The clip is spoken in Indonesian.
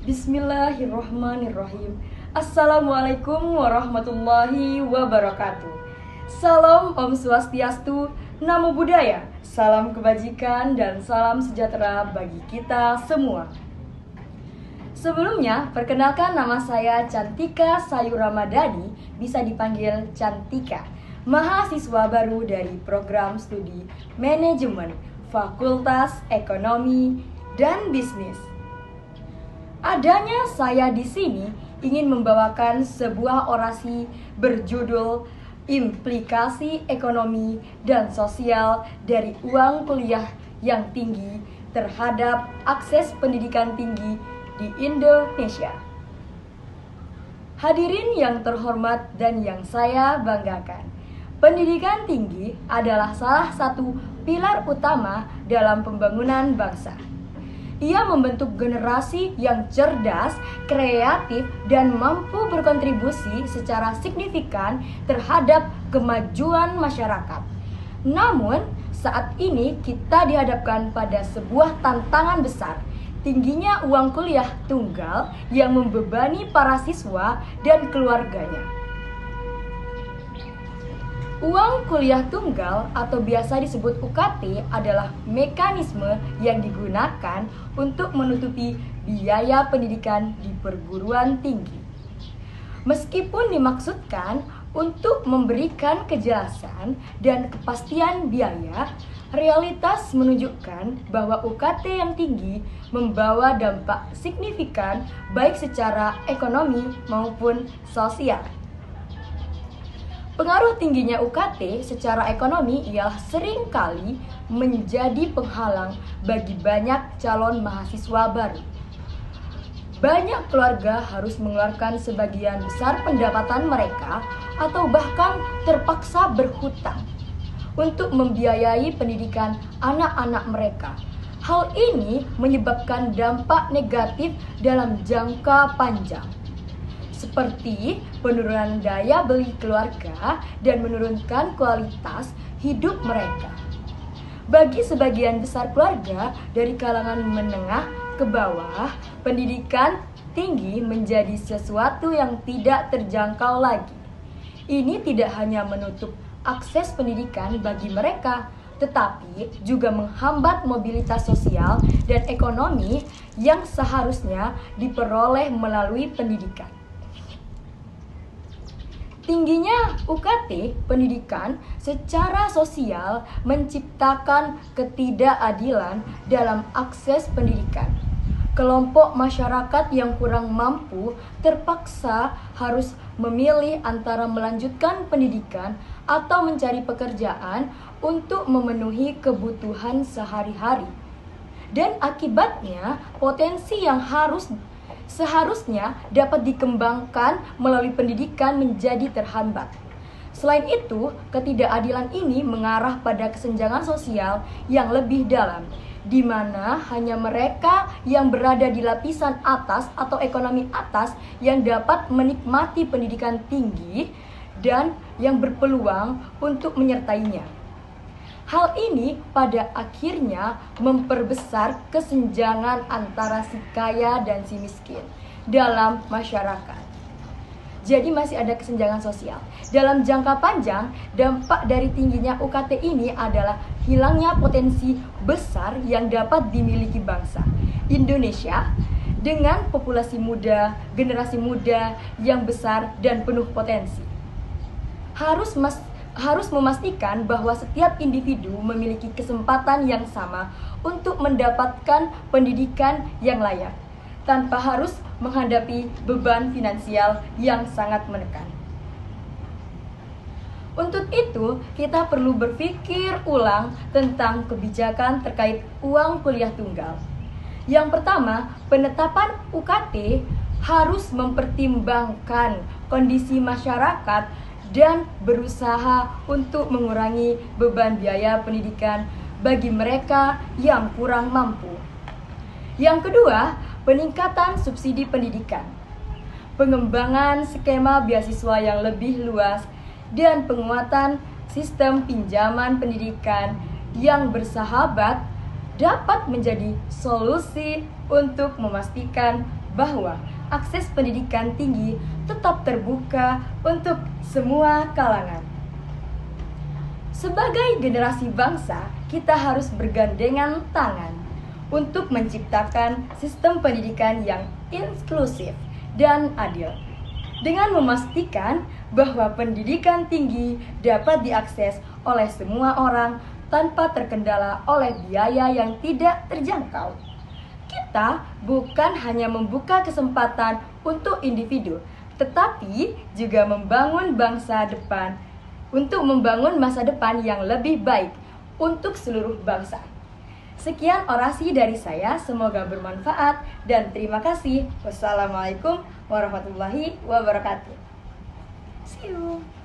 Bismillahirrahmanirrahim. Assalamualaikum warahmatullahi wabarakatuh. Salam Om Swastiastu, Namo Buddhaya, salam kebajikan dan salam sejahtera bagi kita semua. Sebelumnya, perkenalkan nama saya Cantika Sayu Ramadhani, bisa dipanggil Cantika, mahasiswa baru dari program studi Manajemen Fakultas Ekonomi dan Bisnis. Adanya saya di sini ingin membawakan sebuah orasi berjudul Implikasi Ekonomi dan Sosial dari Uang Kuliah yang Tinggi terhadap Akses Pendidikan Tinggi di Indonesia. Hadirin yang terhormat dan yang saya banggakan, pendidikan tinggi adalah salah satu pilar utama dalam pembangunan bangsa. Ia membentuk generasi yang cerdas, kreatif, dan mampu berkontribusi secara signifikan terhadap kemajuan masyarakat. Namun, saat ini kita dihadapkan pada sebuah tantangan besar, tingginya uang kuliah tunggal yang membebani para siswa dan keluarganya. Uang kuliah tunggal atau biasa disebut UKT adalah mekanisme yang digunakan untuk menutupi biaya pendidikan di perguruan tinggi. Meskipun dimaksudkan untuk memberikan kejelasan dan kepastian biaya, realitas menunjukkan bahwa UKT yang tinggi membawa dampak signifikan baik secara ekonomi maupun sosial. Pengaruh tingginya UKT secara ekonomi ialah seringkali menjadi penghalang bagi banyak calon mahasiswa baru. Banyak keluarga harus mengeluarkan sebagian besar pendapatan mereka atau bahkan terpaksa berhutang untuk membiayai pendidikan anak-anak mereka. Hal ini menyebabkan dampak negatif dalam jangka panjang, seperti penurunan daya beli keluarga dan menurunkan kualitas hidup mereka. Bagi sebagian besar keluarga dari kalangan menengah ke bawah, pendidikan tinggi menjadi sesuatu yang tidak terjangkau lagi. Ini tidak hanya menutup akses pendidikan bagi mereka, tetapi juga menghambat mobilitas sosial dan ekonomi yang seharusnya diperoleh melalui pendidikan. Tingginya UKT pendidikan secara sosial menciptakan ketidakadilan dalam akses pendidikan. Kelompok masyarakat yang kurang mampu terpaksa harus memilih antara melanjutkan pendidikan atau mencari pekerjaan untuk memenuhi kebutuhan sehari-hari. Dan akibatnya, potensi yang seharusnya dapat dikembangkan melalui pendidikan menjadi terhambat. Selain itu, ketidakadilan ini mengarah pada kesenjangan sosial yang lebih dalam, di mana hanya mereka yang berada di lapisan atas atau ekonomi atas yang dapat menikmati pendidikan tinggi dan yang berpeluang untuk menyertainya. Hal ini pada akhirnya memperbesar kesenjangan antara si kaya dan si miskin dalam masyarakat. Jadi masih ada kesenjangan sosial. Dalam jangka panjang, dampak dari tingginya UKT ini adalah hilangnya potensi besar yang dapat dimiliki bangsa Indonesia dengan populasi muda, generasi muda yang besar dan penuh potensi. Harus memastikan bahwa setiap individu memiliki kesempatan yang sama untuk mendapatkan pendidikan yang layak, tanpa harus menghadapi beban finansial yang sangat menekan. Untuk itu, kita perlu berpikir ulang tentang kebijakan terkait uang kuliah tunggal. Yang pertama, penetapan UKT harus mempertimbangkan kondisi masyarakat dan berusaha untuk mengurangi beban biaya pendidikan bagi mereka yang kurang mampu. Yang kedua, peningkatan subsidi pendidikan, pengembangan skema beasiswa yang lebih luas, dan penguatan sistem pinjaman pendidikan yang bersahabat dapat menjadi solusi untuk memastikan bahwa akses pendidikan tinggi tetap terbuka untuk semua kalangan. Sebagai generasi bangsa, kita harus bergandengan tangan untuk menciptakan sistem pendidikan yang inklusif dan adil, dengan memastikan bahwa pendidikan tinggi dapat diakses oleh semua orang tanpa terkendala oleh biaya yang tidak terjangkau. Kita bukan hanya membuka kesempatan untuk individu, tetapi juga membangun masa depan yang lebih baik untuk seluruh bangsa. Sekian orasi dari saya, semoga bermanfaat dan terima kasih. Wassalamualaikum warahmatullahi wabarakatuh. See you.